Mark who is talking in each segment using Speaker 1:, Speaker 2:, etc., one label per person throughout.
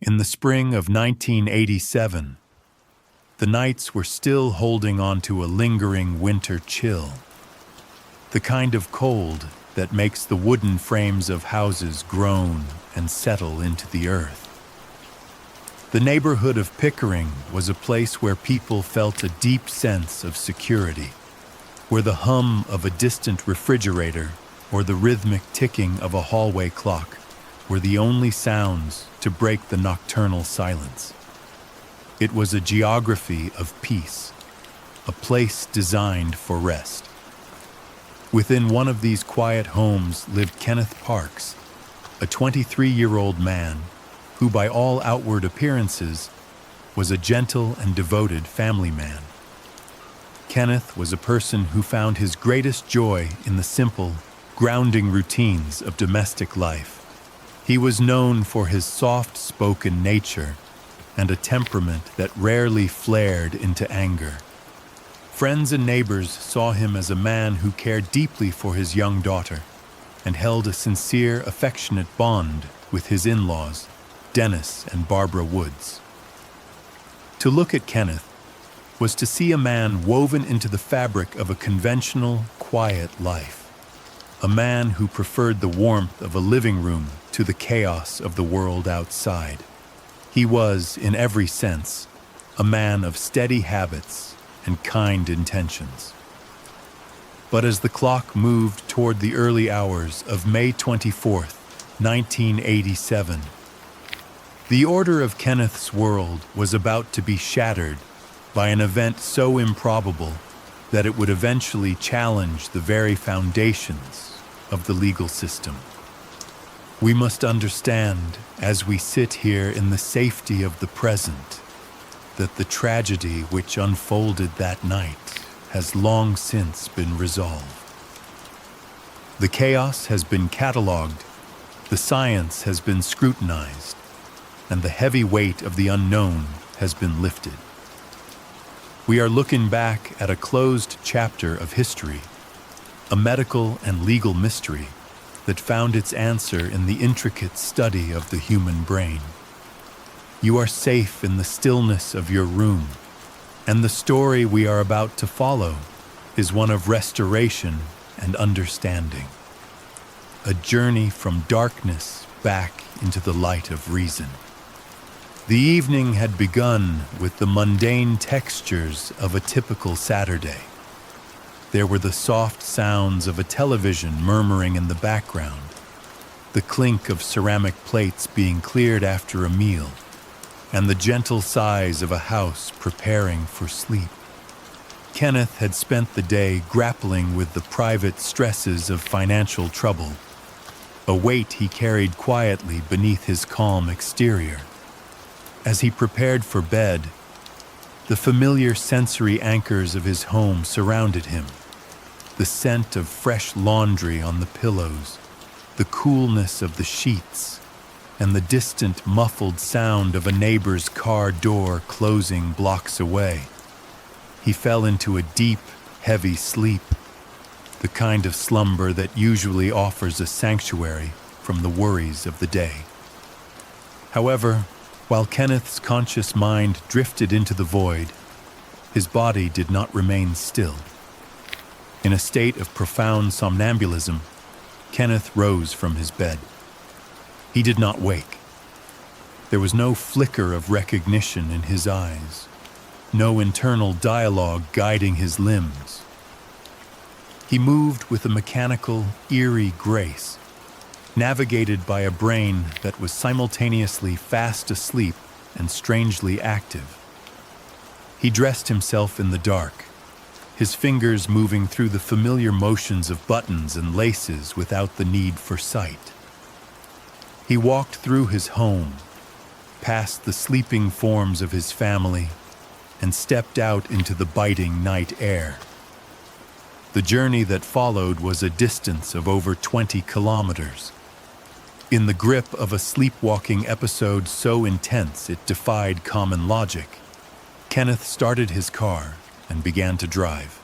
Speaker 1: In the spring of 1987, the nights were still holding on to a lingering winter chill, the kind of cold that makes the wooden frames of houses groan and settle into the earth. The neighborhood of Pickering was a place where people felt a deep sense of security, where the hum of a distant refrigerator or the rhythmic ticking of a hallway clock were the only sounds to break the nocturnal silence. It was a geography of peace, a place designed for rest. Within one of these quiet homes lived Kenneth Parks, a 23-year-old man who, by all outward appearances, was a gentle and devoted family man. Kenneth was a person who found his greatest joy in the simple, grounding routines of domestic life. He was known for his soft-spoken nature and a temperament that rarely flared into anger. Friends and neighbors saw him as a man who cared deeply for his young daughter and held a sincere, affectionate bond with his in-laws, Dennis and Barbara Woods. To look at Kenneth was to see a man woven into the fabric of a conventional, quiet life. A man who preferred the warmth of a living room to the chaos of the world outside. He was, in every sense, a man of steady habits and kind intentions. But as the clock moved toward the early hours of May 24th, 1987, the order of Kenneth's world was about to be shattered by an event so improbable that it would eventually challenge the very foundations of the legal system. We must understand, as we sit here in the safety of the present, that the tragedy which unfolded that night has long since been resolved. The chaos has been catalogued, the science has been scrutinized, and the heavy weight of the unknown has been lifted. We are looking back at a closed chapter of history, a medical and legal mystery that found its answer in the intricate study of the human brain. You are safe in the stillness of your room, and the story we are about to follow is one of restoration and understanding. A journey from darkness back into the light of reason. The evening had begun with the mundane textures of a typical Saturday. There were the soft sounds of a television murmuring in the background, the clink of ceramic plates being cleared after a meal, and the gentle sighs of a house preparing for sleep. Kenneth had spent the day grappling with the private stresses of financial trouble, a weight he carried quietly beneath his calm exterior. As he prepared for bed, the familiar sensory anchors of his home surrounded him. The scent of fresh laundry on the pillows, the coolness of the sheets, and the distant muffled sound of a neighbor's car door closing blocks away. He fell into a deep, heavy sleep, the kind of slumber that usually offers a sanctuary from the worries of the day. However, while Kenneth's conscious mind drifted into the void, his body did not remain still. In a state of profound somnambulism, Kenneth rose from his bed. He did not wake. There was no flicker of recognition in his eyes, no internal dialogue guiding his limbs. He moved with a mechanical, eerie grace, navigated by a brain that was simultaneously fast asleep and strangely active. He dressed himself in the dark, his fingers moving through the familiar motions of buttons and laces without the need for sight. He walked through his home, past the sleeping forms of his family, and stepped out into the biting night air. The journey that followed was a distance of over 20 kilometers. In the grip of a sleepwalking episode so intense it defied common logic, Kenneth started his car and began to drive.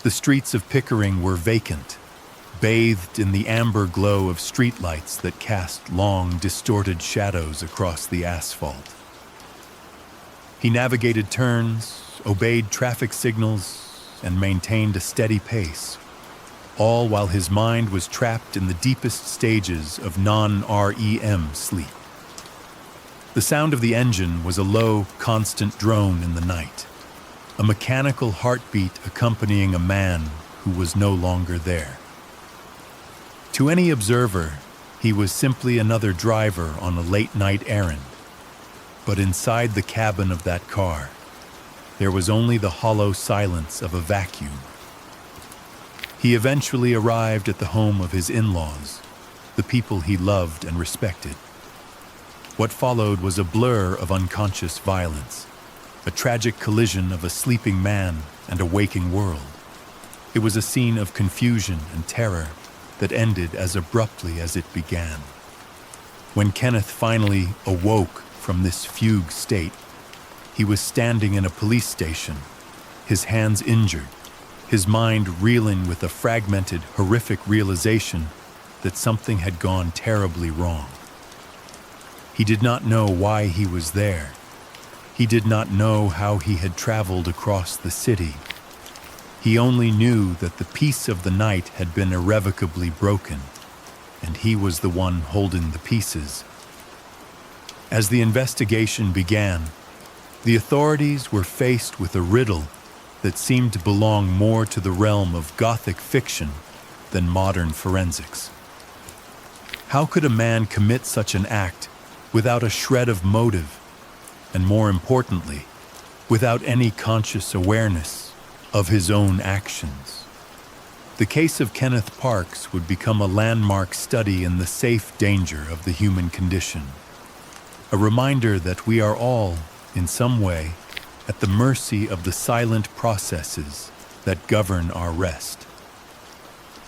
Speaker 1: The streets of Pickering were vacant, bathed in the amber glow of streetlights that cast long, distorted shadows across the asphalt. He navigated turns, obeyed traffic signals, and maintained a steady pace, all while his mind was trapped in the deepest stages of non-REM sleep. The sound of the engine was a low, constant drone in the night, a mechanical heartbeat accompanying a man who was no longer there. To any observer, he was simply another driver on a late-night errand. But inside the cabin of that car, there was only the hollow silence of a vacuum. He eventually arrived at the home of his in-laws, the people he loved and respected. What followed was a blur of unconscious violence, a tragic collision of a sleeping man and a waking world. It was a scene of confusion and terror that ended as abruptly as it began. When Kenneth finally awoke from this fugue state, he was standing in a police station, his hands injured, his mind reeling with a fragmented, horrific realization that something had gone terribly wrong. He did not know why he was there. He did not know how he had traveled across the city. He only knew that the peace of the night had been irrevocably broken, and he was the one holding the pieces. As the investigation began, the authorities were faced with a riddle that seemed to belong more to the realm of Gothic fiction than modern forensics. How could a man commit such an act without a shred of motive, and more importantly, without any conscious awareness of his own actions? The case of Kenneth Parks would become a landmark study in the safe danger of the human condition, a reminder that we are all, in some way, at the mercy of the silent processes that govern our rest.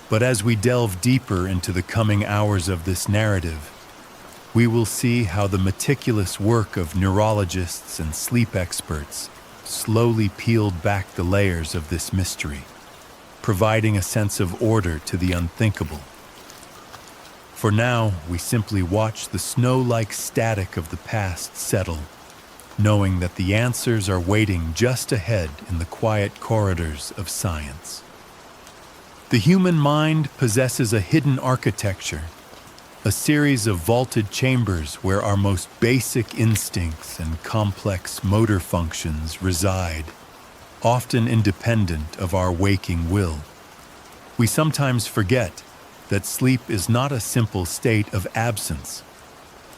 Speaker 1: But as we delve deeper into the coming hours of this narrative, we will see how the meticulous work of neurologists and sleep experts slowly peeled back the layers of this mystery, providing a sense of order to the unthinkable. For now, we simply watch the snow-like static of the past settle, knowing that the answers are waiting just ahead in the quiet corridors of science. The human mind possesses a hidden architecture, a series of vaulted chambers where our most basic instincts and complex motor functions reside, often independent of our waking will. We sometimes forget that sleep is not a simple state of absence,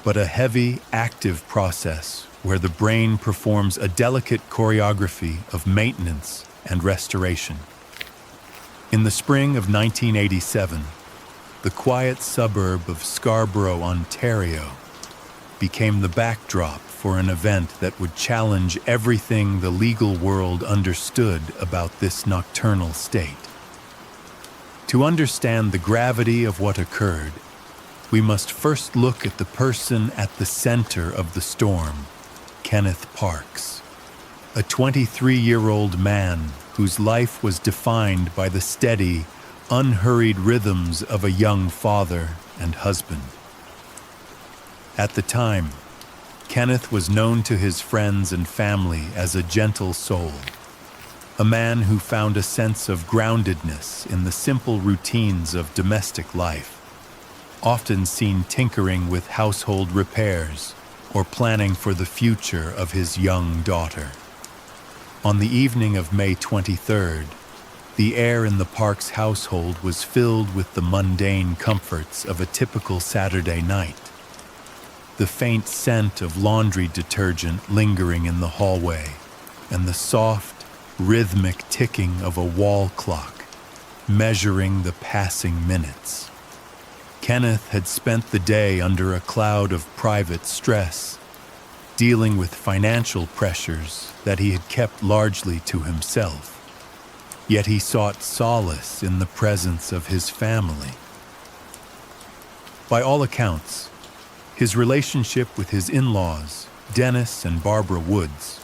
Speaker 1: but a heavy, active process where the brain performs a delicate choreography of maintenance and restoration. In the spring of 1987, the quiet suburb of Scarborough, Ontario, became the backdrop for an event that would challenge everything the legal world understood about this nocturnal state. To understand the gravity of what occurred, we must first look at the person at the center of the storm, Kenneth Parks, a 23-year-old man whose life was defined by the steady, unhurried rhythms of a young father and husband. At the time, Kenneth was known to his friends and family as a gentle soul, a man who found a sense of groundedness in the simple routines of domestic life, often seen tinkering with household repairs or planning for the future of his young daughter. On the evening of May 23rd, the air in the Parks household was filled with the mundane comforts of a typical Saturday night. The faint scent of laundry detergent lingering in the hallway, and the soft, rhythmic ticking of a wall clock, measuring the passing minutes. Kenneth had spent the day under a cloud of private stress, dealing with financial pressures that he had kept largely to himself. Yet he sought solace in the presence of his family. By all accounts, his relationship with his in-laws, Dennis and Barbara Woods,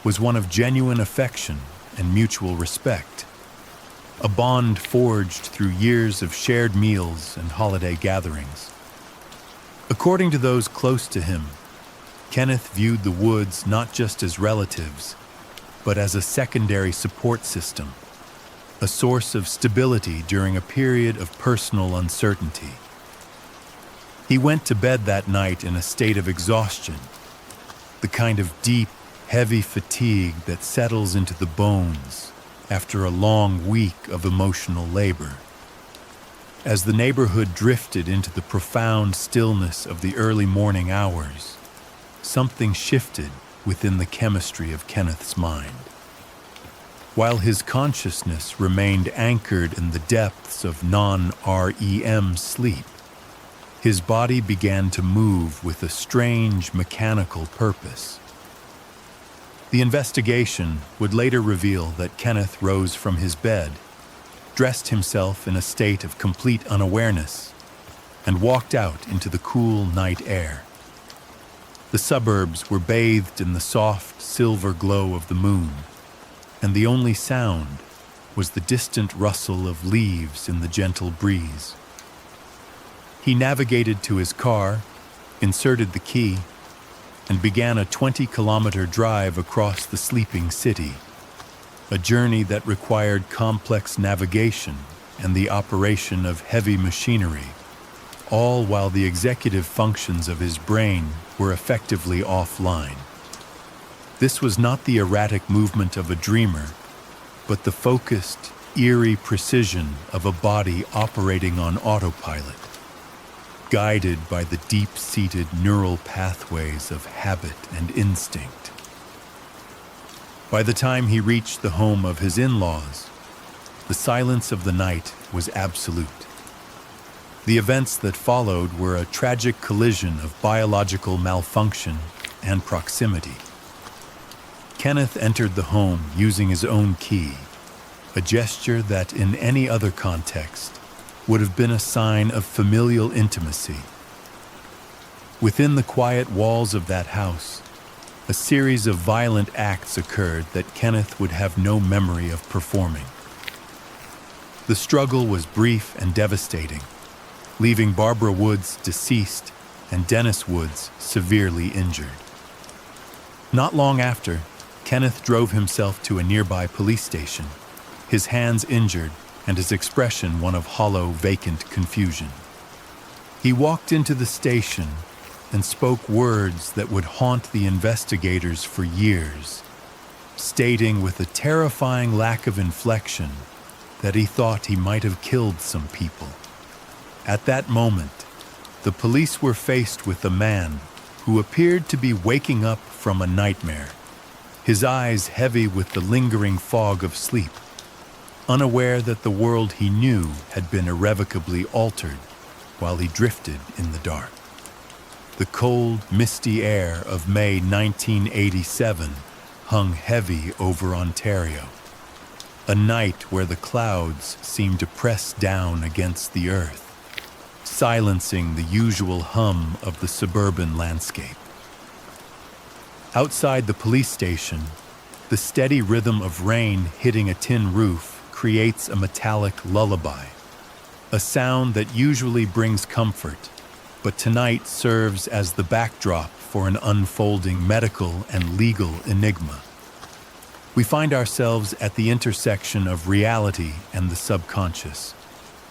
Speaker 1: was one of genuine affection and mutual respect. a bond forged through years of shared meals and holiday gatherings. According to those close to him, Kenneth viewed the woods not just as relatives, but as a secondary support system, a source of stability during a period of personal uncertainty. He went to bed that night in a state of exhaustion, the kind of deep, heavy fatigue that settles into the bones after a long week of emotional labor. As the neighborhood drifted into the profound stillness of the early morning hours, something shifted within the chemistry of Kenneth's mind. While his consciousness remained anchored in the depths of non-REM sleep, his body began to move with a strange mechanical purpose. The investigation would later reveal that Kenneth rose from his bed, dressed himself in a state of complete unawareness, and walked out into the cool night air. The suburbs were bathed in the soft silver glow of the moon, and the only sound was the distant rustle of leaves in the gentle breeze. He navigated to his car, inserted the key, and began a 20-kilometer drive across the sleeping city, a journey that required complex navigation and the operation of heavy machinery, all while the executive functions of his brain were effectively offline. This was not the erratic movement of a dreamer, but the focused, eerie precision of a body operating on autopilot, guided by the deep-seated neural pathways of habit and instinct. By the time he reached the home of his in-laws, the silence of the night was absolute. The events that followed were a tragic collision of biological malfunction and proximity. Kenneth entered the home using his own key, a gesture that in any other context would have been a sign of familial intimacy. Within the quiet walls of that house, a series of violent acts occurred that Kenneth would have no memory of performing. The struggle was brief and devastating, leaving Barbara Woods deceased and Dennis Woods severely injured. Not long after, Kenneth drove himself to a nearby police station, his hands injured and his expression one of hollow, vacant confusion. He walked into the station and spoke words that would haunt the investigators for years, stating with a terrifying lack of inflection that he thought he might have killed some people. At that moment, the police were faced with a man who appeared to be waking up from a nightmare, his eyes heavy with the lingering fog of sleep, unaware that the world he knew had been irrevocably altered while he drifted in the dark. The cold, misty air of May 1987 hung heavy over Ontario, a night where the clouds seemed to press down against the earth, silencing the usual hum of the suburban landscape. Outside the police station, the steady rhythm of rain hitting a tin roof creates a metallic lullaby, a sound that usually brings comfort, but tonight serves as the backdrop for an unfolding medical and legal enigma. We find ourselves at the intersection of reality and the subconscious,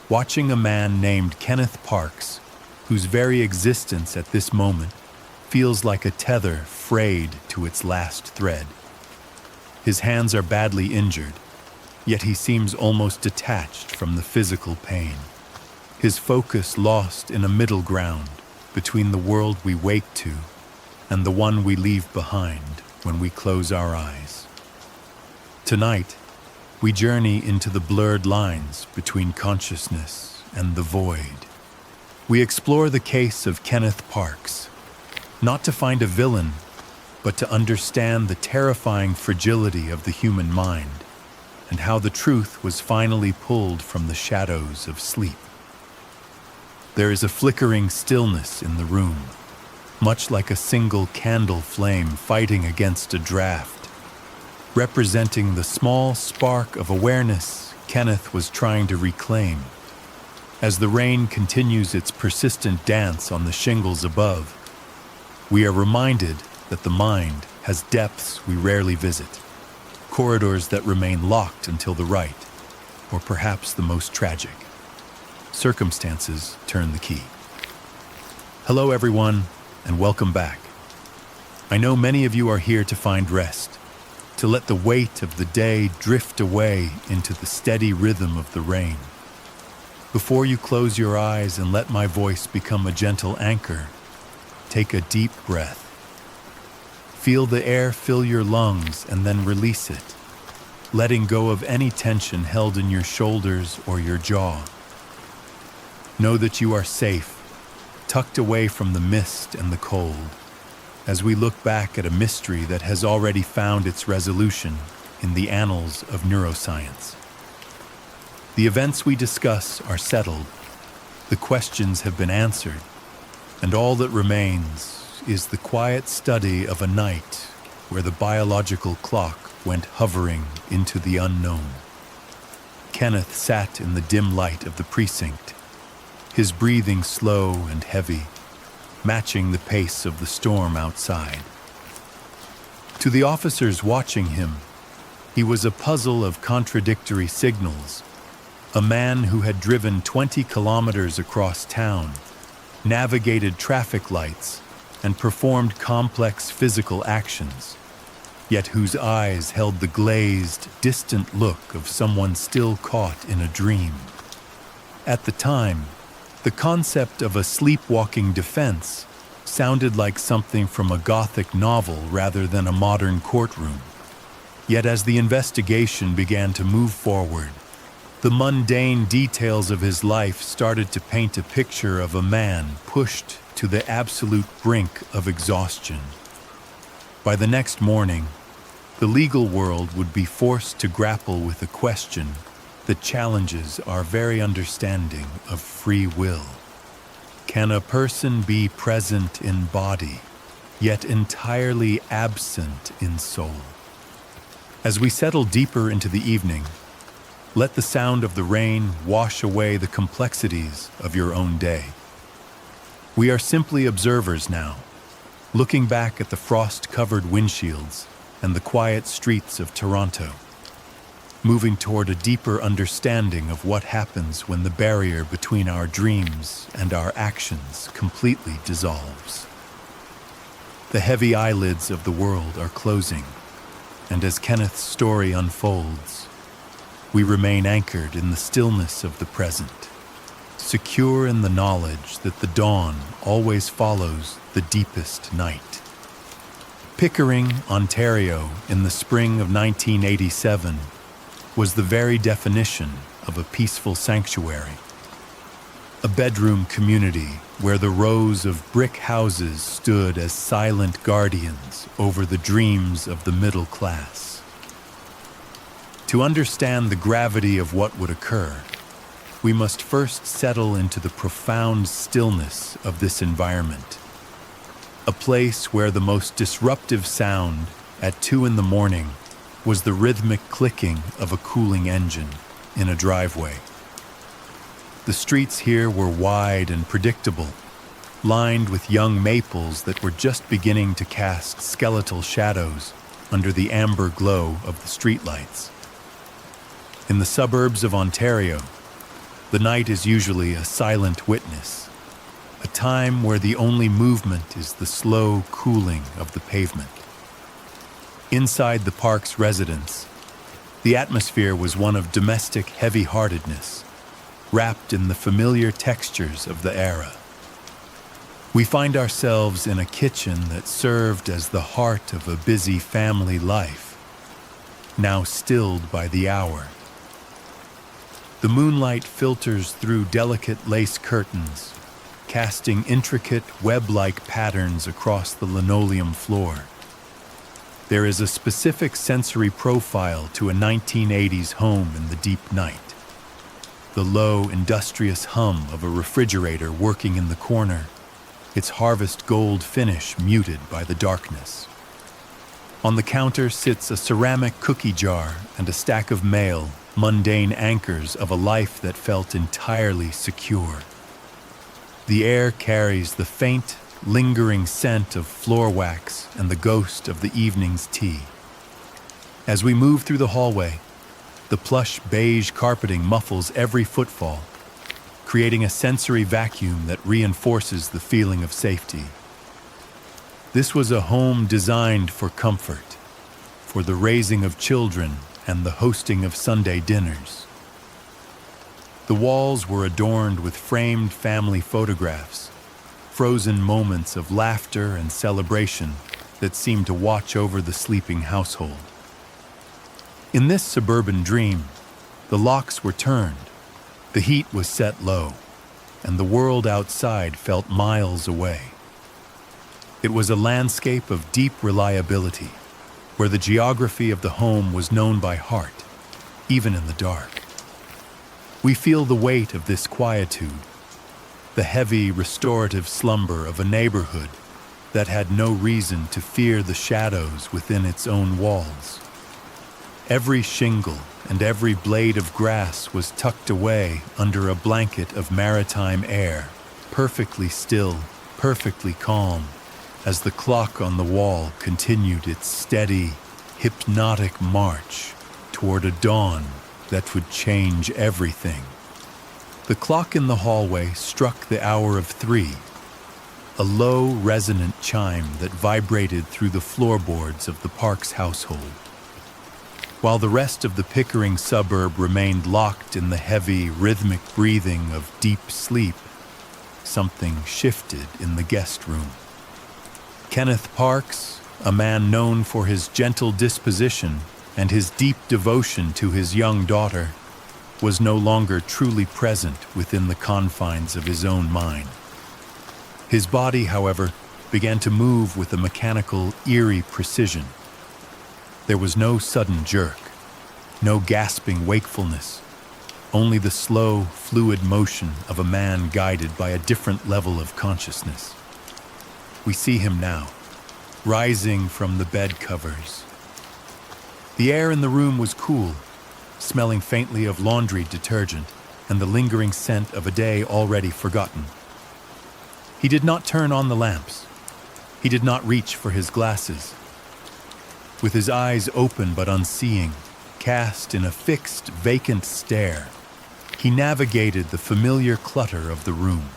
Speaker 1: watching a man named Kenneth Parks, whose very existence at this moment feels like a tether frayed to its last thread. His hands are badly injured, yet he seems almost detached from the physical pain, his focus lost in a middle ground between the world we wake to and the one we leave behind when we close our eyes. Tonight, we journey into the blurred lines between consciousness and the void. We explore the case of Kenneth Parks, not to find a villain, but to understand the terrifying fragility of the human mind and how the truth was finally pulled from the shadows of sleep. There is a flickering stillness in the room, much like a single candle flame fighting against a draft, representing the small spark of awareness Kenneth was trying to reclaim. As the rain continues its persistent dance on the shingles above, we are reminded that the mind has depths we rarely visit, corridors that remain locked until the right, or perhaps the most tragic. Circumstances turn the key. Hello everyone, and welcome back. I know many of you are here to find rest, to let the weight of the day drift away into the steady rhythm of the rain. Before you close your eyes and let my voice become a gentle anchor, take a deep breath. Feel the air fill your lungs and then release it, letting go of any tension held in your shoulders or your jaw. Know that you are safe, tucked away from the mist and the cold, as we look back at a mystery that has already found its resolution in the annals of neuroscience. The events we discuss are settled, the questions have been answered, and all that remains is the quiet study of a night where the biological clock went hovering into the unknown. Kenneth sat in the dim light of the precinct, his breathing slow and heavy, matching the pace of the storm outside. To the officers watching him, he was a puzzle of contradictory signals, a man who had driven 20 kilometers across town, navigated traffic lights, and performed complex physical actions, yet whose eyes held the glazed, distant look of someone still caught in a dream. At the time, the concept of a sleepwalking defense sounded like something from a Gothic novel rather than a modern courtroom. Yet as the investigation began to move forward, the mundane details of his life started to paint a picture of a man pushed to the absolute brink of exhaustion. By the next morning, the legal world would be forced to grapple with a question that challenges our very understanding of free will. Can a person be present in body, yet entirely absent in soul? As we settle deeper into the evening, let the sound of the rain wash away the complexities of your own day. We are simply observers now, looking back at the frost-covered windshields and the quiet streets of Toronto, moving toward a deeper understanding of what happens when the barrier between our dreams and our actions completely dissolves. The heavy eyelids of the world are closing, and as Kenneth's story unfolds, we remain anchored in the stillness of the present, secure in the knowledge that the dawn always follows the deepest night. Pickering, Ontario, in the spring of 1987, was the very definition of a peaceful sanctuary. A bedroom community where the rows of brick houses stood as silent guardians over the dreams of the middle class. To understand the gravity of what would occur, we must first settle into the profound stillness of this environment. A place where the most disruptive sound at 2 a.m. was the rhythmic clicking of a cooling engine in a driveway. The streets here were wide and predictable, lined with young maples that were just beginning to cast skeletal shadows under the amber glow of the streetlights. In the suburbs of Ontario, the night is usually a silent witness, a time where the only movement is the slow cooling of the pavement. Inside the park's residence, the atmosphere was one of domestic heavy-heartedness, wrapped in the familiar textures of the era. We find ourselves in a kitchen that served as the heart of a busy family life, now stilled by the hour. The moonlight filters through delicate lace curtains, casting intricate web-like patterns across the linoleum floor. There is a specific sensory profile to a 1980s home in the deep night. The low, industrious hum of a refrigerator working in the corner, its harvest gold finish muted by the darkness. On the counter sits a ceramic cookie jar and a stack of mail, mundane anchors of a life that felt entirely secure. The air carries the faint, lingering scent of floor wax and the ghost of the evening's tea. As we move through the hallway, the plush beige carpeting muffles every footfall, creating a sensory vacuum that reinforces the feeling of safety. This was a home designed for comfort, for the raising of children and the hosting of Sunday dinners. The walls were adorned with framed family photographs, frozen moments of laughter and celebration that seemed to watch over the sleeping household. In this suburban dream, the locks were turned, the heat was set low, and the world outside felt miles away. It was a landscape of deep reliability, where the geography of the home was known by heart, even in the dark. We feel the weight of this quietude, the heavy, restorative slumber of a neighborhood that had no reason to fear the shadows within its own walls. Every shingle and every blade of grass was tucked away under a blanket of maritime air, perfectly still, perfectly calm, as the clock on the wall continued its steady, hypnotic march toward a dawn that would change everything. The clock in the hallway struck the hour of 3, a low, resonant chime that vibrated through the floorboards of the Parks household. While the rest of the Pickering suburb remained locked in the heavy, rhythmic breathing of deep sleep, something shifted in the guest room. Kenneth Parks, a man known for his gentle disposition and his deep devotion to his young daughter, was no longer truly present within the confines of his own mind. His body, however, began to move with a mechanical, eerie precision. There was no sudden jerk, no gasping wakefulness, only the slow, fluid motion of a man guided by a different level of consciousness. We see him now, rising from the bed covers. The air in the room was cool, smelling faintly of laundry detergent and the lingering scent of a day already forgotten. He did not turn on the lamps. He did not reach for his glasses. With his eyes open but unseeing, cast in a fixed, vacant stare, he navigated the familiar clutter of the room.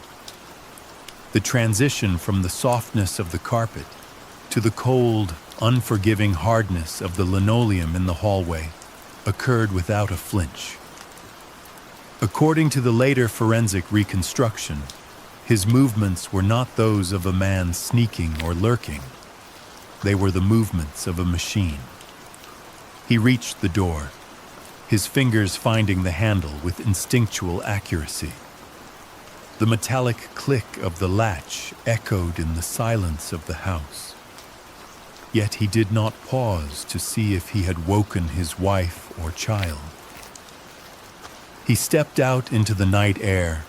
Speaker 1: The transition from the softness of the carpet to the cold, unforgiving hardness of the linoleum in the hallway occurred without a flinch. According to the later forensic reconstruction, his movements were not those of a man sneaking or lurking. They were the movements of a machine. He reached the door, his fingers finding the handle with instinctual accuracy. The metallic click of the latch echoed in the silence of the house. Yet he did not pause to see if he had woken his wife or child. He stepped out into the night air,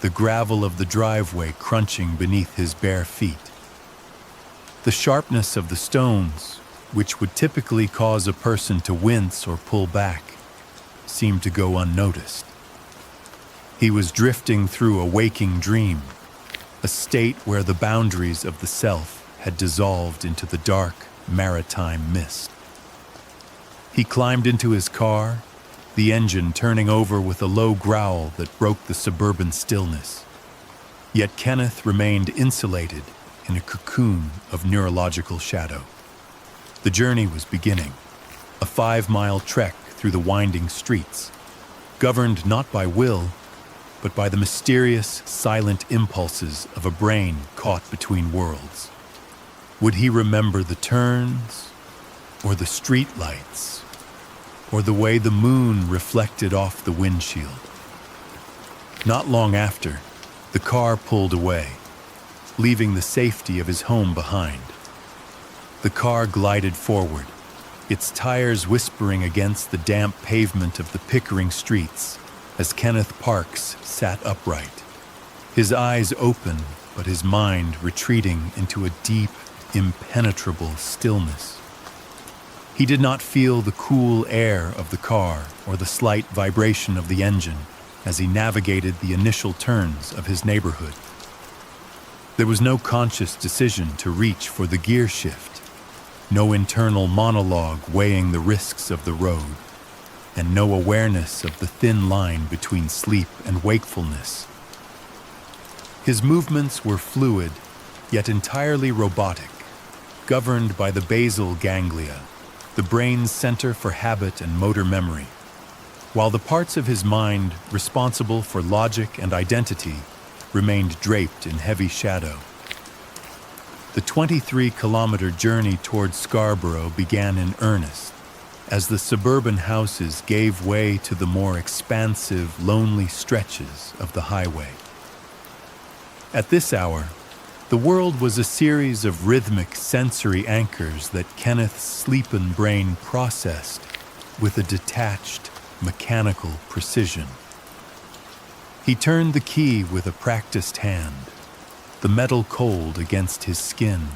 Speaker 1: the gravel of the driveway crunching beneath his bare feet. The sharpness of the stones, which would typically cause a person to wince or pull back, seemed to go unnoticed. He was drifting through a waking dream, a state where the boundaries of the self had dissolved into the dark, maritime mist. He climbed into his car, the engine turning over with a low growl that broke the suburban stillness. Yet Kenneth remained insulated in a cocoon of neurological shadow. The journey was beginning, a 5-mile trek through the winding streets, governed not by will, but by the mysterious, silent impulses of a brain caught between worlds. Would he remember the turns, or the street lights, or the way the moon reflected off the windshield? Not long after, the car pulled away, leaving the safety of his home behind. The car glided forward, its tires whispering against the damp pavement of the Pickering streets as Kenneth Parks sat upright, his eyes open but his mind retreating into a deep, impenetrable stillness. He did not feel the cool air of the car or the slight vibration of the engine as he navigated the initial turns of his neighborhood. There was no conscious decision to reach for the gear shift, no internal monologue weighing the risks of the road, and no awareness of the thin line between sleep and wakefulness. His movements were fluid, yet entirely robotic, governed by the basal ganglia, the brain's center for habit and motor memory, while the parts of his mind responsible for logic and identity remained draped in heavy shadow. The 23-kilometer journey toward Scarborough began in earnest, as the suburban houses gave way to the more expansive, lonely stretches of the highway. At this hour, the world was a series of rhythmic sensory anchors that Kenneth's sleepen brain processed with a detached, mechanical precision. He turned the key with a practiced hand, the metal cold against his skin,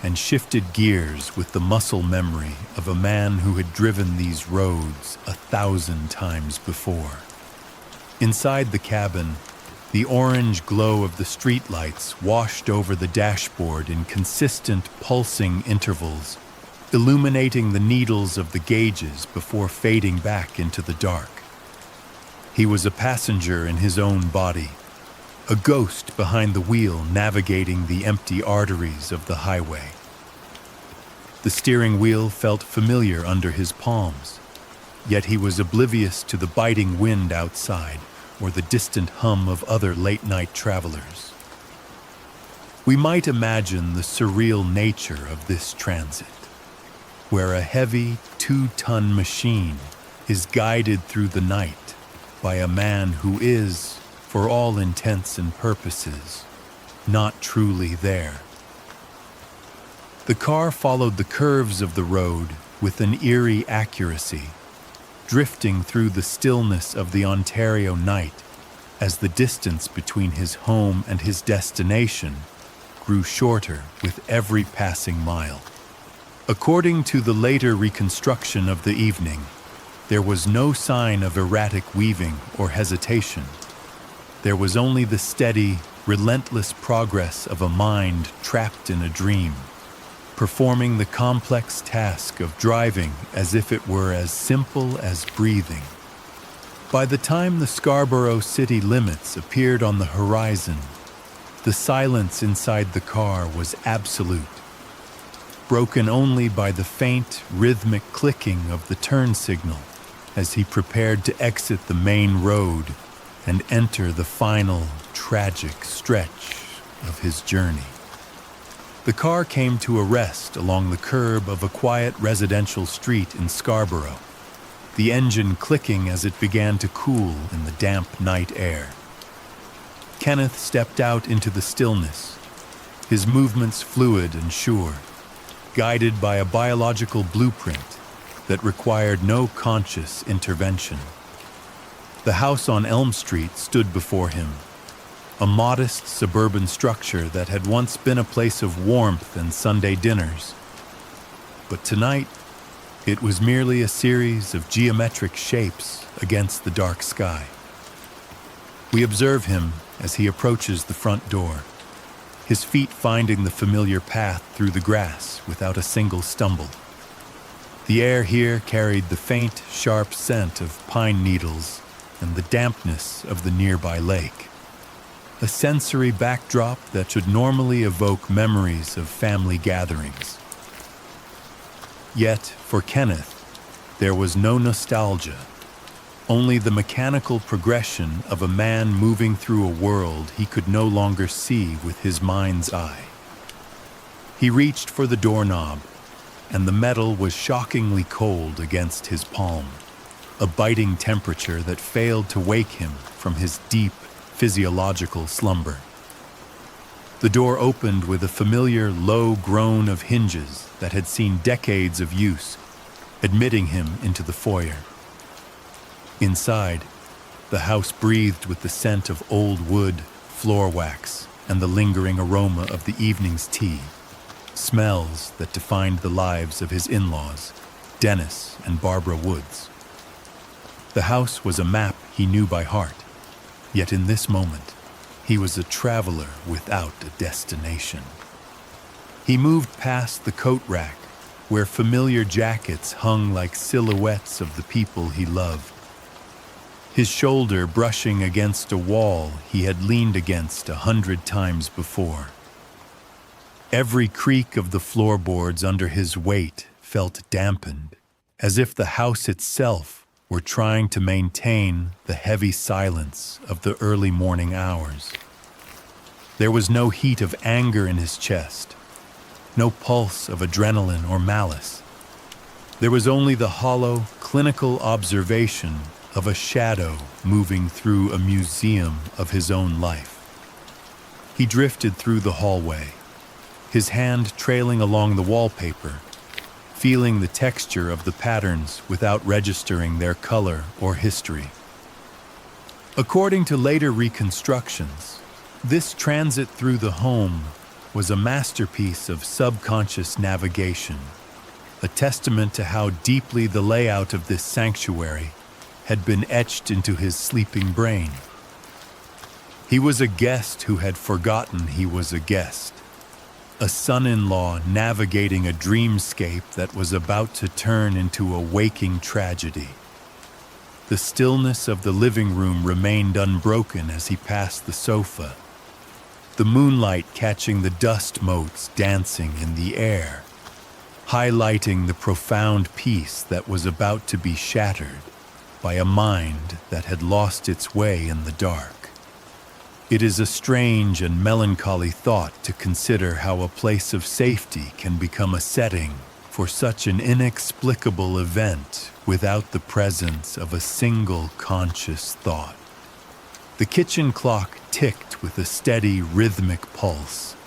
Speaker 1: and shifted gears with the muscle memory of a man who had driven these roads 1,000 times before. Inside the cabin, the orange glow of the streetlights washed over the dashboard in consistent, pulsing intervals, illuminating the needles of the gauges before fading back into the dark. He was a passenger in his own body, a ghost behind the wheel navigating the empty arteries of the highway. The steering wheel felt familiar under his palms, yet he was oblivious to the biting wind outside or the distant hum of other late-night travelers. We might imagine the surreal nature of this transit, where a heavy 2-ton machine is guided through the night by a man who is, for all intents and purposes, not truly there. The car followed the curves of the road with an eerie accuracy, drifting through the stillness of the Ontario night as the distance between his home and his destination grew shorter with every passing mile. According to the later reconstruction of the evening, there was no sign of erratic weaving or hesitation. There was only the steady, relentless progress of a mind trapped in a dream, performing the complex task of driving as if it were as simple as breathing. By the time the Scarborough city limits appeared on the horizon, the silence inside the car was absolute, broken only by the faint, rhythmic clicking of the turn signal as he prepared to exit the main road and enter the final, tragic stretch of his journey. The car came to a rest along the curb of a quiet residential street in Scarborough, the engine clicking as it began to cool in the damp night air. Kenneth stepped out into the stillness, his movements fluid and sure, guided by a biological blueprint that required no conscious intervention. The house on Elm Street stood before him, a modest suburban structure that had once been a place of warmth and Sunday dinners. But tonight, it was merely a series of geometric shapes against the dark sky. We observe him as he approaches the front door, his feet finding the familiar path through the grass without a single stumble. The air here carried the faint, sharp scent of pine needles and the dampness of the nearby lake, a sensory backdrop that should normally evoke memories of family gatherings. Yet, for Kenneth, there was no nostalgia, only the mechanical progression of a man moving through a world he could no longer see with his mind's eye. He reached for the doorknob, and the metal was shockingly cold against his palm, a biting temperature that failed to wake him from his deep physiological slumber. The door opened with a familiar low groan of hinges that had seen decades of use, admitting him into the foyer. Inside, the house breathed with the scent of old wood, floor wax, and the lingering aroma of the evening's tea, smells that defined the lives of his in-laws Dennis and Barbara Woods. The house was a map he knew by heart, yet in this moment, he was a traveler without a destination. He moved past the coat rack, where familiar jackets hung like silhouettes of the people he loved. His shoulder brushing against a wall he had leaned against 100 times before. Every creak of the floorboards under his weight felt dampened, as if the house itself were trying to maintain the heavy silence of the early morning hours. There was no heat of anger in his chest, no pulse of adrenaline or malice. There was only the hollow, clinical observation of a shadow moving through a museum of his own life. He drifted through the hallway, his hand trailing along the wallpaper, feeling the texture of the patterns without registering their color or history. According to later reconstructions, this transit through the home was a masterpiece of subconscious navigation, a testament to how deeply the layout of this sanctuary had been etched into his sleeping brain. He was a guest who had forgotten he was a guest, a son-in-law navigating a dreamscape that was about to turn into a waking tragedy. The stillness of the living room remained unbroken as he passed the sofa, the moonlight catching the dust motes dancing in the air, highlighting the profound peace that was about to be shattered by a mind that had lost its way in the dark. It is a strange and melancholy thought to consider how a place of safety can become a setting for such an inexplicable event without the presence of a single conscious thought. The kitchen clock ticked with a steady, rhythmic pulse,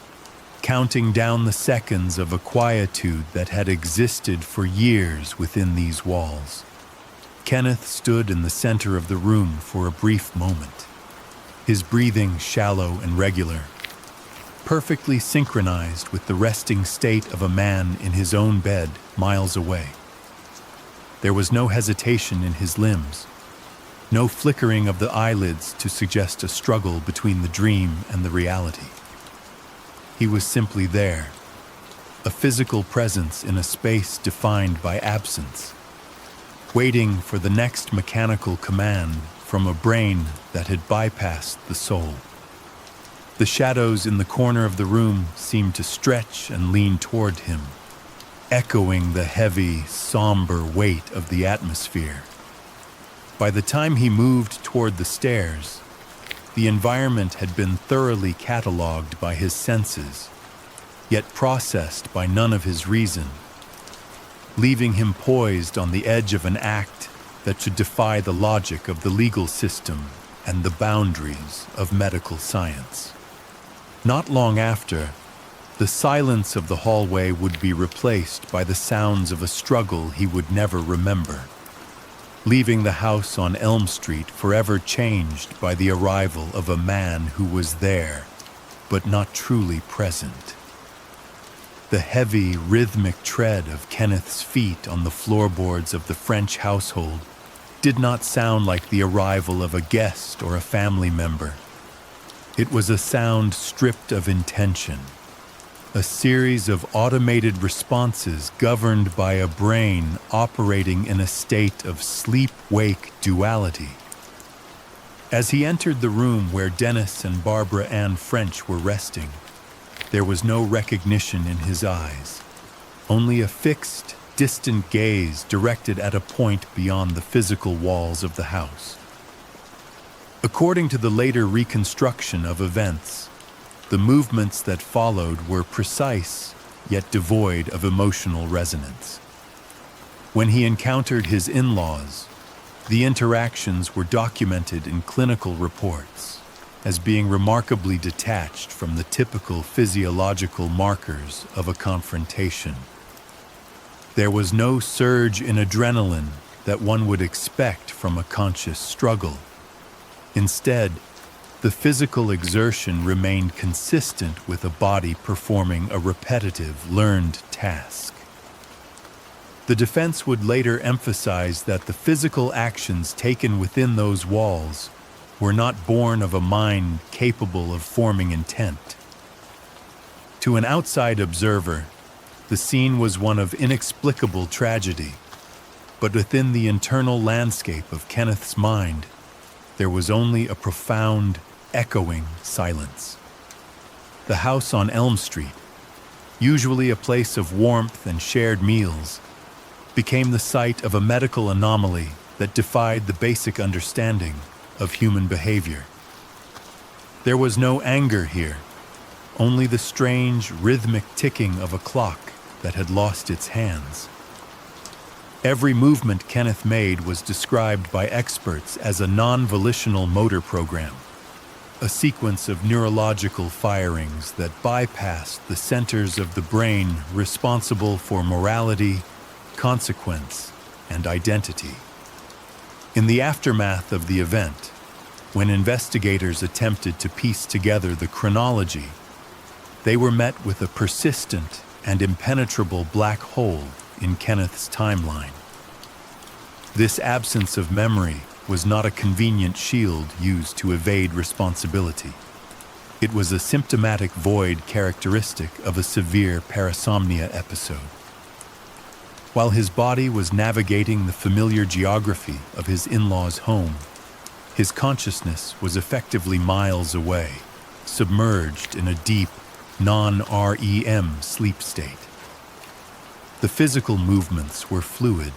Speaker 1: counting down the seconds of a quietude that had existed for years within these walls. Kenneth stood in the center of the room for a brief moment, his breathing shallow and regular, perfectly synchronized with the resting state of a man in his own bed miles away. There was no hesitation in his limbs, no flickering of the eyelids to suggest a struggle between the dream and the reality. He was simply there, a physical presence in a space defined by absence, waiting for the next mechanical command from a brain that had bypassed the soul. The shadows in the corner of the room seemed to stretch and lean toward him, echoing the heavy, somber weight of the atmosphere. By the time he moved toward the stairs, the environment had been thoroughly catalogued by his senses, yet processed by none of his reason, leaving him poised on the edge of an act that should defy the logic of the legal system and the boundaries of medical science. Not long after, the silence of the hallway would be replaced by the sounds of a struggle he would never remember, leaving the house on Elm Street forever changed by the arrival of a man who was there, but not truly present. The heavy, rhythmic tread of Kenneth's feet on the floorboards of the French household did not sound like the arrival of a guest or a family member. It was a sound stripped of intention, a series of automated responses governed by a brain operating in a state of sleep-wake duality. As he entered the room where Dennis and Barbara Ann French were resting, there was no recognition in his eyes, only a fixed, distant gaze directed at a point beyond the physical walls of the house. According to the later reconstruction of events, the movements that followed were precise, yet devoid of emotional resonance. When he encountered his in-laws, the interactions were documented in clinical reports as being remarkably detached from the typical physiological markers of a confrontation. There was no surge in adrenaline that one would expect from a conscious struggle. Instead, the physical exertion remained consistent with a body performing a repetitive, learned task. The defense would later emphasize that the physical actions taken within those walls were not born of a mind capable of forming intent. To an outside observer, the scene was one of inexplicable tragedy, but within the internal landscape of Kenneth's mind, there was only a profound, echoing silence. The house on Elm Street, usually a place of warmth and shared meals, became the site of a medical anomaly that defied the basic understanding of human behavior. There was no anger here, only the strange, rhythmic ticking of a clock that had lost its hands. Every movement Kenneth made was described by experts as a non-volitional motor program, a sequence of neurological firings that bypassed the centers of the brain responsible for morality, consequence, and identity. In the aftermath of the event, when investigators attempted to piece together the chronology, they were met with a persistent and impenetrable black hole in Kenneth's timeline. This absence of memory was not a convenient shield used to evade responsibility. It was a symptomatic void characteristic of a severe parasomnia episode. While his body was navigating the familiar geography of his in-laws' home, his consciousness was effectively miles away, submerged in a deep, non-REM sleep state. The physical movements were fluid,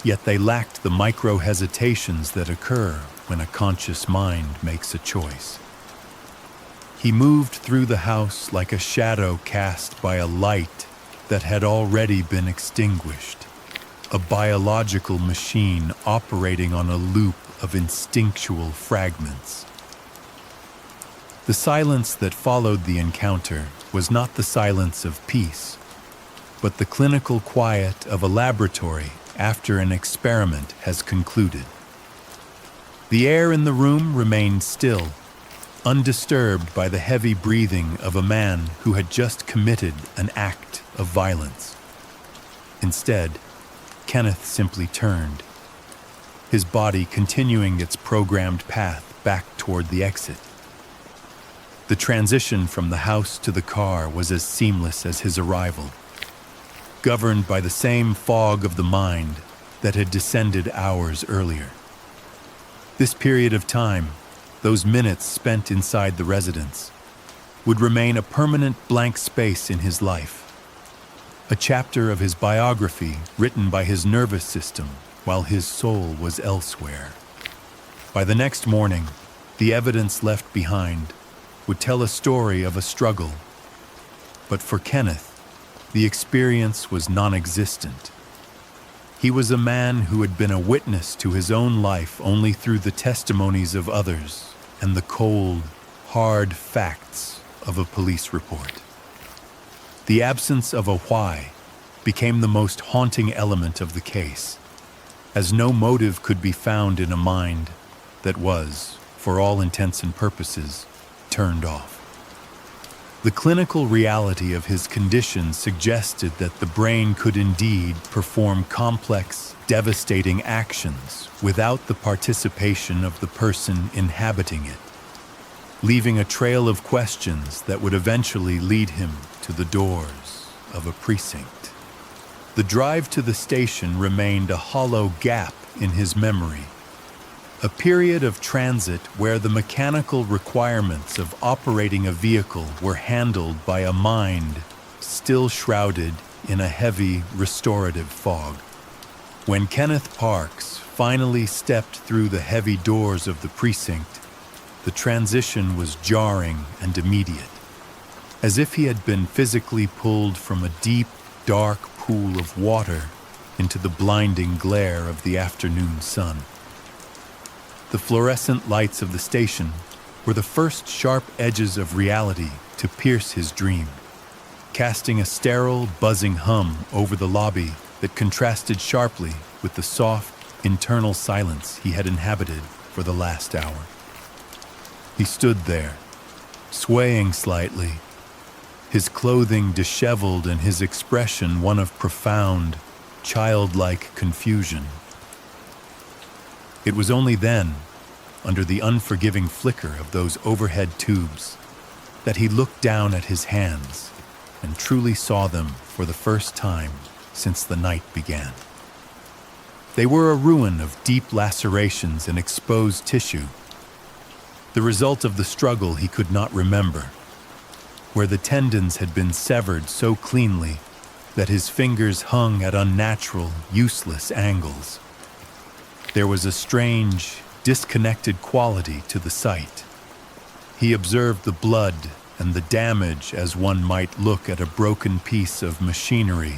Speaker 1: yet they lacked the micro-hesitations that occur when a conscious mind makes a choice. He moved through the house like a shadow cast by a light that had already been extinguished, a biological machine operating on a loop of instinctual fragments. The silence that followed the encounter was not the silence of peace, but the clinical quiet of a laboratory after an experiment has concluded. The air in the room remained still, undisturbed by the heavy breathing of a man who had just committed an act of violence. Instead, Kenneth simply turned, his body continuing its programmed path back toward the exit. The transition from the house to the car was as seamless as his arrival, governed by the same fog of the mind that had descended hours earlier. This period of time, those minutes spent inside the residence, would remain a permanent blank space in his life, a chapter of his biography written by his nervous system while his soul was elsewhere. By the next morning, the evidence left behind would tell a story of a struggle, but for Kenneth, the experience was non-existent. He was a man who had been a witness to his own life only through the testimonies of others and the cold, hard facts of a police report. The absence of a why became the most haunting element of the case, as no motive could be found in a mind that was, for all intents and purposes, turned off. The clinical reality of his condition suggested that the brain could indeed perform complex, devastating actions without the participation of the person inhabiting it, leaving a trail of questions that would eventually lead him to the doors of a precinct. The drive to the station remained a hollow gap in his memory, a period of transit where the mechanical requirements of operating a vehicle were handled by a mind still shrouded in a heavy, restorative fog. When Kenneth Parks finally stepped through the heavy doors of the precinct, the transition was jarring and immediate, as if he had been physically pulled from a deep, dark pool of water into the blinding glare of the afternoon sun. The fluorescent lights of the station were the first sharp edges of reality to pierce his dream, casting a sterile, buzzing hum over the lobby that contrasted sharply with the soft, internal silence he had inhabited for the last hour. He stood there, swaying slightly, his clothing disheveled and his expression one of profound, childlike confusion. It was only then, under the unforgiving flicker of those overhead tubes, that he looked down at his hands and truly saw them for the first time since the night began. They were a ruin of deep lacerations and exposed tissue, the result of the struggle he could not remember, where the tendons had been severed so cleanly that his fingers hung at unnatural, useless angles. There was a strange, disconnected quality to the sight. He observed the blood and the damage as one might look at a broken piece of machinery,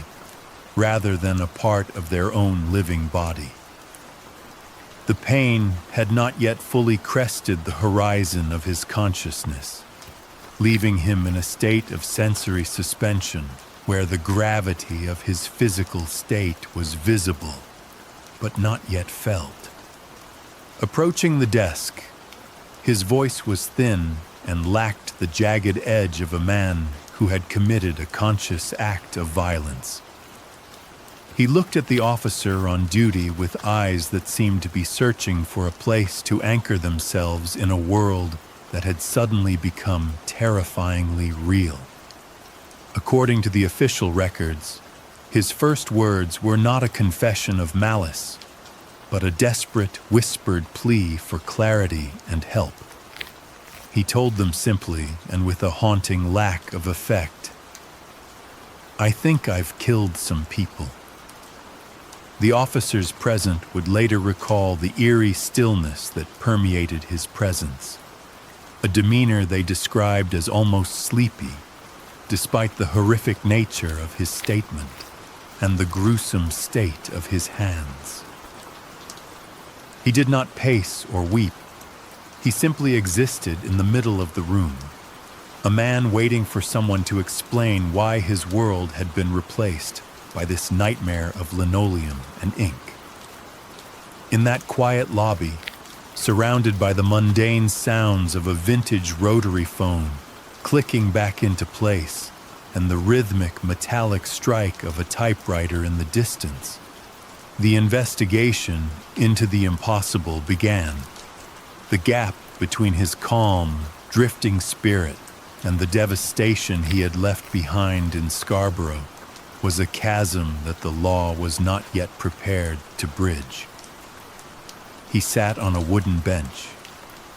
Speaker 1: rather than a part of their own living body. The pain had not yet fully crested the horizon of his consciousness, leaving him in a state of sensory suspension where the gravity of his physical state was visible, but not yet felt. Approaching the desk, his voice was thin and lacked the jagged edge of a man who had committed a conscious act of violence. He looked at the officer on duty with eyes that seemed to be searching for a place to anchor themselves in a world that had suddenly become terrifyingly real. According to the official records, his first words were not a confession of malice, but a desperate, whispered plea for clarity and help. He told them simply, and with a haunting lack of effect, "I think I've killed some people." The officers present would later recall the eerie stillness that permeated his presence, a demeanor they described as almost sleepy, despite the horrific nature of his statement and the gruesome state of his hands. He did not pace or weep. He simply existed in the middle of the room, a man waiting for someone to explain why his world had been replaced by this nightmare of linoleum and ink. In that quiet lobby, surrounded by the mundane sounds of a vintage rotary phone clicking back into place and the rhythmic metallic strike of a typewriter in the distance, the investigation into the impossible began. The gap between his calm, drifting spirit and the devastation he had left behind in Scarborough was a chasm that the law was not yet prepared to bridge. He sat on a wooden bench,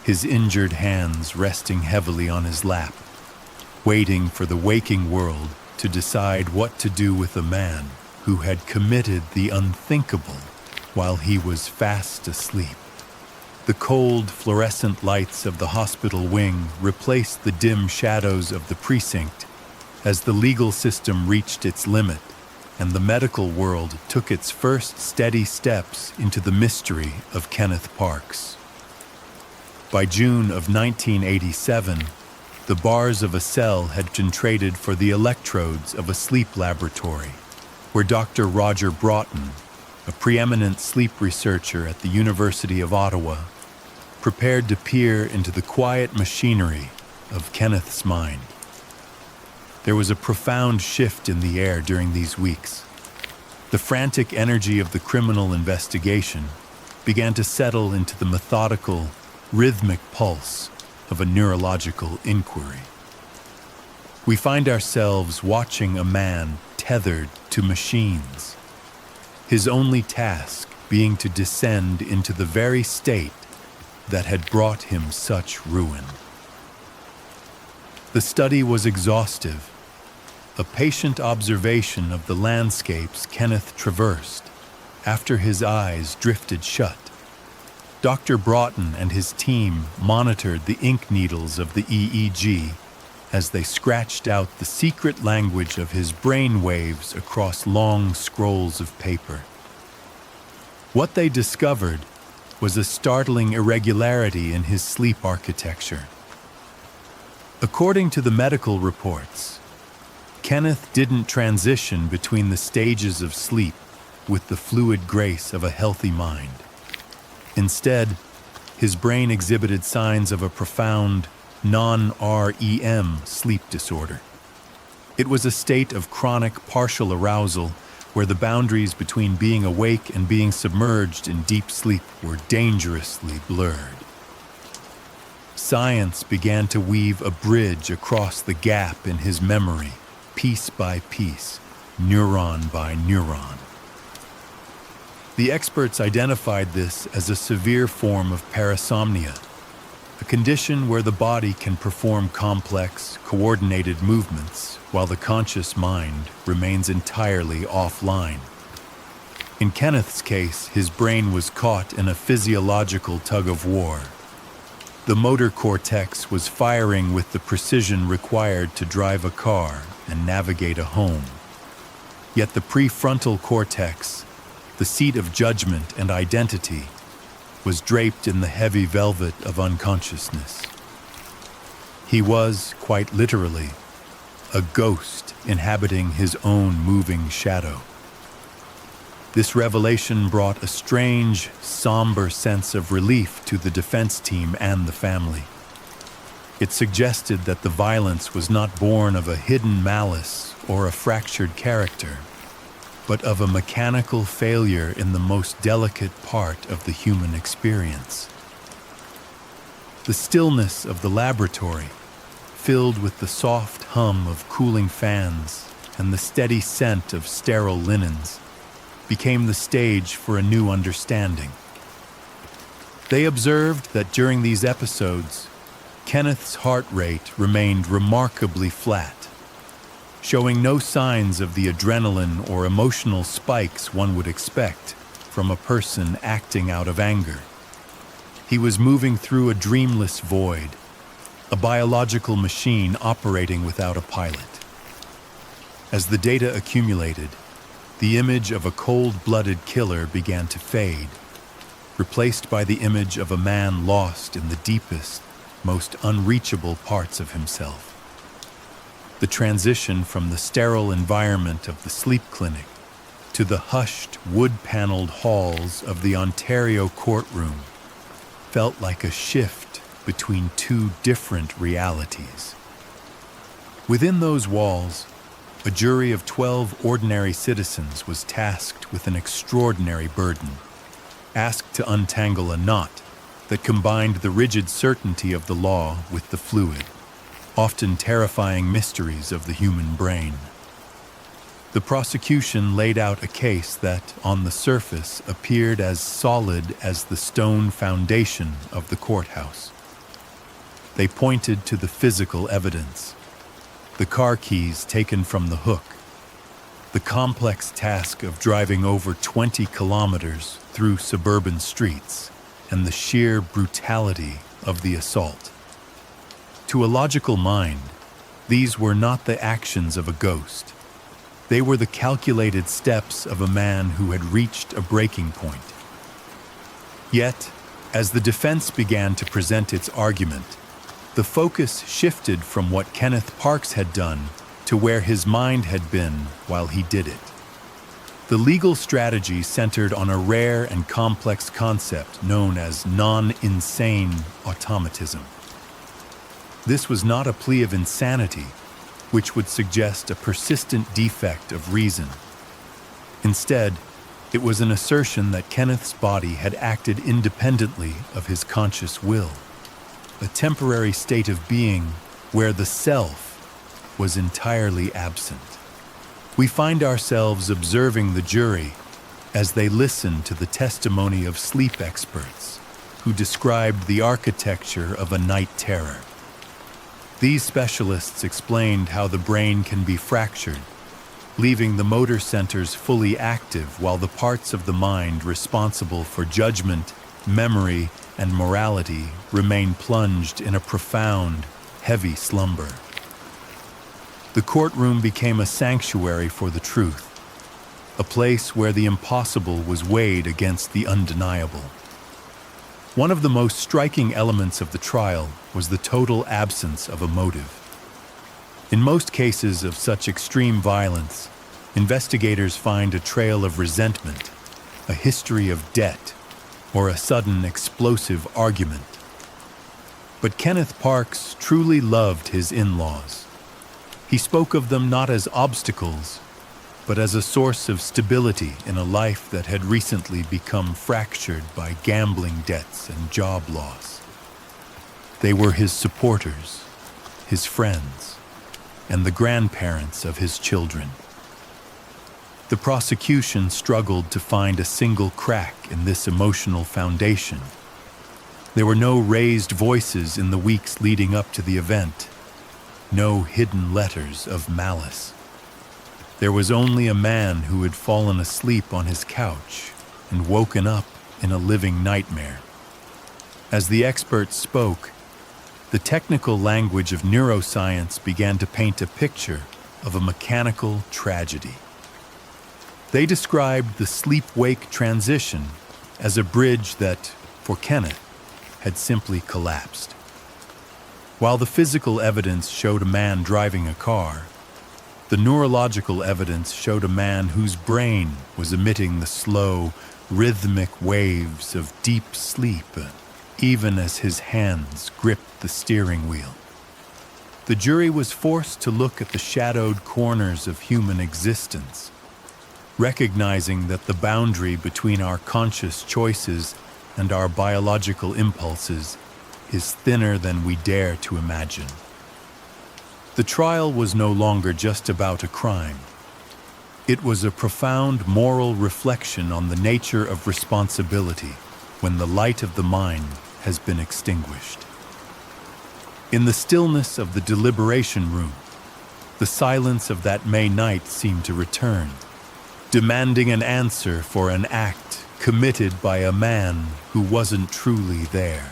Speaker 1: his injured hands resting heavily on his lap, waiting for the waking world to decide what to do with a man who had committed the unthinkable while he was fast asleep. The cold, fluorescent lights of the hospital wing replaced the dim shadows of the precinct as the legal system reached its limit and the medical world took its first steady steps into the mystery of Kenneth Parks. By June of 1987, the bars of a cell had been traded for the electrodes of a sleep laboratory, where Dr. Roger Broughton, a preeminent sleep researcher at the University of Ottawa, prepared to peer into the quiet machinery of Kenneth's mind. There was a profound shift in the air during these weeks. The frantic energy of the criminal investigation began to settle into the methodical, rhythmic pulse of a neurological inquiry. We find ourselves watching a man tethered to machines, his only task being to descend into the very state that had brought him such ruin. The study was exhaustive, a patient observation of the landscapes Kenneth traversed after his eyes drifted shut. Dr. Broughton and his team monitored the ink needles of the EEG as they scratched out the secret language of his brain waves across long scrolls of paper. What they discovered was a startling irregularity in his sleep architecture. According to the medical reports, Kenneth didn't transition between the stages of sleep with the fluid grace of a healthy mind. Instead, his brain exhibited signs of a profound, non-REM sleep disorder. It was a state of chronic partial arousal where the boundaries between being awake and being submerged in deep sleep were dangerously blurred. Science began to weave a bridge across the gap in his memory, piece by piece, neuron by neuron. The experts identified this as a severe form of parasomnia, a condition where the body can perform complex, coordinated movements while the conscious mind remains entirely offline. In Kenneth's case, his brain was caught in a physiological tug-of-war. The motor cortex was firing with the precision required to drive a car and navigate a home. Yet the prefrontal cortex, the seat of judgment and identity, was draped in the heavy velvet of unconsciousness. He was, quite literally, a ghost inhabiting his own moving shadow. This revelation brought a strange, somber sense of relief to the defense team and the family. It suggested that the violence was not born of a hidden malice or a fractured character, but of a mechanical failure in the most delicate part of the human experience. The stillness of the laboratory, filled with the soft hum of cooling fans and the steady scent of sterile linens, became the stage for a new understanding. They observed that during these episodes, Kenneth's heart rate remained remarkably flat, showing no signs of the adrenaline or emotional spikes one would expect from a person acting out of anger. He was moving through a dreamless void, a biological machine operating without a pilot. As the data accumulated, the image of a cold-blooded killer began to fade, replaced by the image of a man lost in the deepest, most unreachable parts of himself. The transition from the sterile environment of the sleep clinic to the hushed, wood-paneled halls of the Ontario courtroom felt like a shift between two different realities. Within those walls, a jury of 12 ordinary citizens was tasked with an extraordinary burden, asked to untangle a knot that combined the rigid certainty of the law with the fluid, often terrifying mysteries of the human brain. The prosecution laid out a case that, on the surface, appeared as solid as the stone foundation of the courthouse. They pointed to the physical evidence: the car keys taken from the hook, the complex task of driving over 20 kilometers through suburban streets, and the sheer brutality of the assault. To a logical mind, these were not the actions of a ghost. They were the calculated steps of a man who had reached a breaking point. Yet, as the defense began to present its argument, the focus shifted from what Kenneth Parks had done to where his mind had been while he did it. The legal strategy centered on a rare and complex concept known as non-insane automatism. This was not a plea of insanity, which would suggest a persistent defect of reason. Instead, it was an assertion that Kenneth's body had acted independently of his conscious will, a temporary state of being where the self was entirely absent. We find ourselves observing the jury as they listen to the testimony of sleep experts who described the architecture of a night terror. These specialists explained how the brain can be fractured, leaving the motor centers fully active while the parts of the mind responsible for judgment, memory, and morality remain plunged in a profound, heavy slumber. The courtroom became a sanctuary for the truth, a place where the impossible was weighed against the undeniable. One of the most striking elements of the trial was the total absence of a motive. In most cases of such extreme violence, investigators find a trail of resentment, a history of debt, or a sudden explosive argument. But Kenneth Parks truly loved his in-laws. He spoke of them not as obstacles, but as a source of stability in a life that had recently become fractured by gambling debts and job loss. They were his supporters, his friends, and the grandparents of his children. The prosecution struggled to find a single crack in this emotional foundation. There were no raised voices in the weeks leading up to the event, no hidden letters of malice. There was only a man who had fallen asleep on his couch and woken up in a living nightmare. As the experts spoke, the technical language of neuroscience began to paint a picture of a mechanical tragedy. They described the sleep-wake transition as a bridge that, for Kenneth, had simply collapsed. While the physical evidence showed a man driving a car, the neurological evidence showed a man whose brain was emitting the slow, rhythmic waves of deep sleep, even as his hands gripped the steering wheel. The jury was forced to look at the shadowed corners of human existence, recognizing that the boundary between our conscious choices and our biological impulses is thinner than we dare to imagine. The trial was no longer just about a crime. It was a profound moral reflection on the nature of responsibility when the light of the mind has been extinguished. In the stillness of the deliberation room, the silence of that May night seemed to return, demanding an answer for an act committed by a man who wasn't truly there.